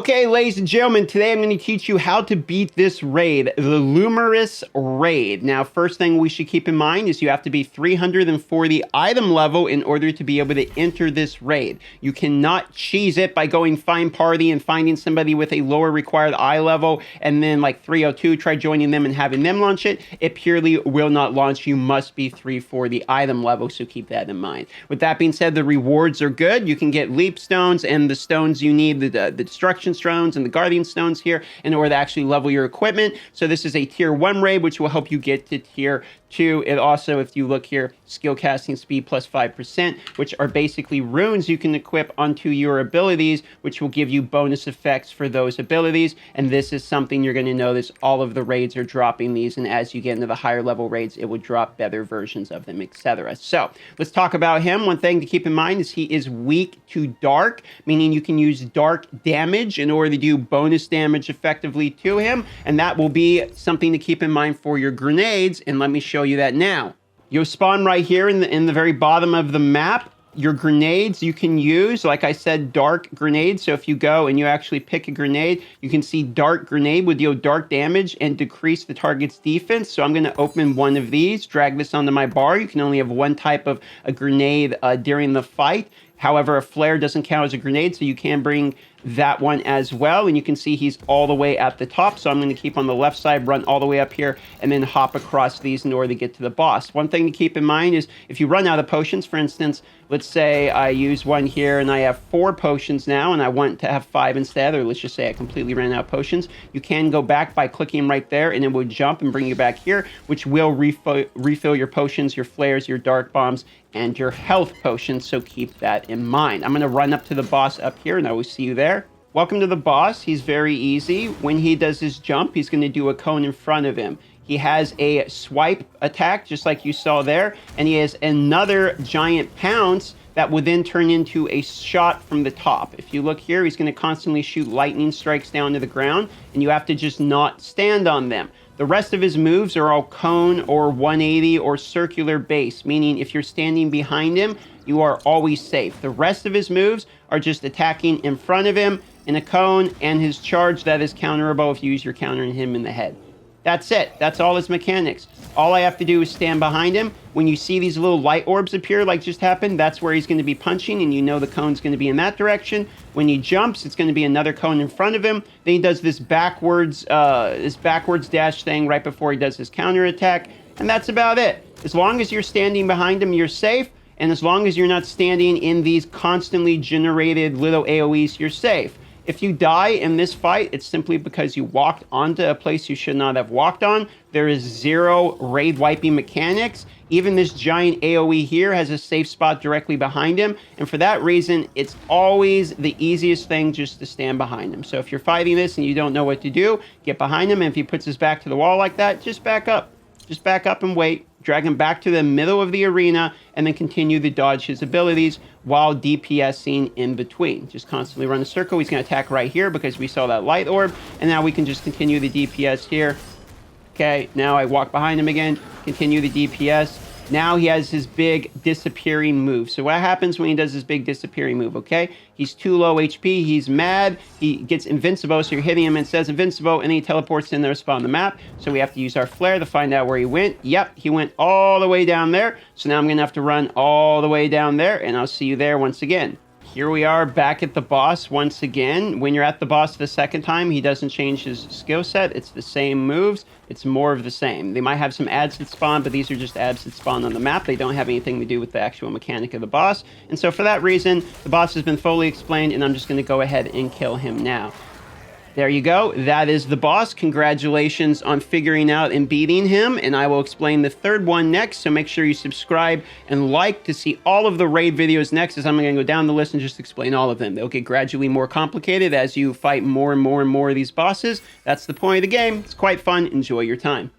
Okay, ladies and gentlemen, today I'm going to teach you how to beat this raid, the Lumerus raid. Now, first thing we should keep in mind is you have to be 340 item level in order to be able to enter this raid. You cannot cheese it by going find party and finding somebody with a lower required eye level and then like 302, try joining them and having them launch it. It purely will not launch. You must be 340 item level, so keep that in mind. With that being said, the rewards are good. You can get leap stones and the stones you need, the destruction stones and the guardian stones here in order to actually level your equipment. So this is a tier 1 raid, which will help you get to tier 2. It also, if you look here, skill casting speed plus 5%, which are basically runes you can equip onto your abilities, which will give you bonus effects for those abilities. And this is something you're going to notice all of the raids are dropping these, and as you get into the higher level raids, it will drop better versions of them, etc. So let's talk about him. One thing to keep in mind is he is weak to dark, meaning you can use dark damage in order to do bonus damage effectively to him, and that will be something to keep in mind for your grenades, and let me show you that now. You'll spawn right here in the very bottom of the map. Your grenades you can use, like I said, dark grenades. So if you go and you actually pick a grenade, you can see dark grenade would deal dark damage and decrease the target's defense. So I'm going to open one of these, drag this onto my bar. You can only have one type of a grenade during the fight. However, a flare doesn't count as a grenade, so you can bring that one as well. And you can see he's all the way at the top. So I'm going to keep on the left side, run all the way up here, and then hop across these in order to get to the boss. One thing to keep in mind is if you run out of potions, for instance, let's say I use one here and I have 4 potions now and I want to have 5 instead, or let's just say I completely ran out of potions. You can go back by clicking right there and it will jump and bring you back here, which will refill your potions, your flares, your dark bombs, and your health potions, so keep that in mind. I'm going to run up to the boss up here, and I will see you there. Welcome to the boss. He's very easy. When he does his jump, he's going to do a cone in front of him. He has a swipe attack, just like you saw there, and he has another giant pounce that will then turn into a shot from the top. If you look here, he's going to constantly shoot lightning strikes down to the ground, and you have to just not stand on them. The rest of his moves are all cone or 180 or circular base, meaning if you're standing behind him, you are always safe. The rest of his moves are just attacking in front of him in a cone, and his charge that is counterable if you use your countering him in the head. That's it. That's all his mechanics. All I have to do is stand behind him. When you see these little light orbs appear like just happened, that's where he's going to be punching, and you know the cone's going to be in that direction. When he jumps, it's going to be another cone in front of him. Then he does this backwards dash thing right before he does his counter attack, and that's about it. As long as you're standing behind him, you're safe, and as long as you're not standing in these constantly generated little AoEs, you're safe. If you die in this fight, it's simply because you walked onto a place you should not have walked on. There is 0 raid wiping mechanics. Even this giant AoE here has a safe spot directly behind him. And for that reason, it's always the easiest thing just to stand behind him. So if you're fighting this and you don't know what to do, get behind him. And if he puts his back to the wall like that, just back up. Just back up and wait. Drag him back to the middle of the arena, and then continue to dodge his abilities while DPSing in between. Just constantly run a circle. He's going to attack right here because we saw that light orb, and now we can just continue the DPS here. Okay, now I walk behind him again, continue the DPS. Now he has his big disappearing move. So what happens when he does his big disappearing move, okay? He's too low HP, he's mad, he gets invincible, so you're hitting him and it says invincible, and then he teleports in there to spawn the map. So we have to use our flare to find out where he went. Yep, he went all the way down there. So now I'm going to have to run all the way down there, and I'll see you there once again. Here we are back at the boss once again. When you're at the boss the second time, he doesn't change his skill set. It's the same moves. It's more of the same. They might have some ads that spawn, but these are just ads that spawn on the map. They don't have anything to do with the actual mechanic of the boss. And so for that reason, the boss has been fully explained, and I'm just going to go ahead and kill him now. There you go. That is the boss. Congratulations on figuring out and beating him. And I will explain the third one next. So make sure you subscribe and like to see all of the raid videos next, as I'm going to go down the list and just explain all of them. They'll get gradually more complicated as you fight more and more and more of these bosses. That's the point of the game. It's quite fun. Enjoy your time.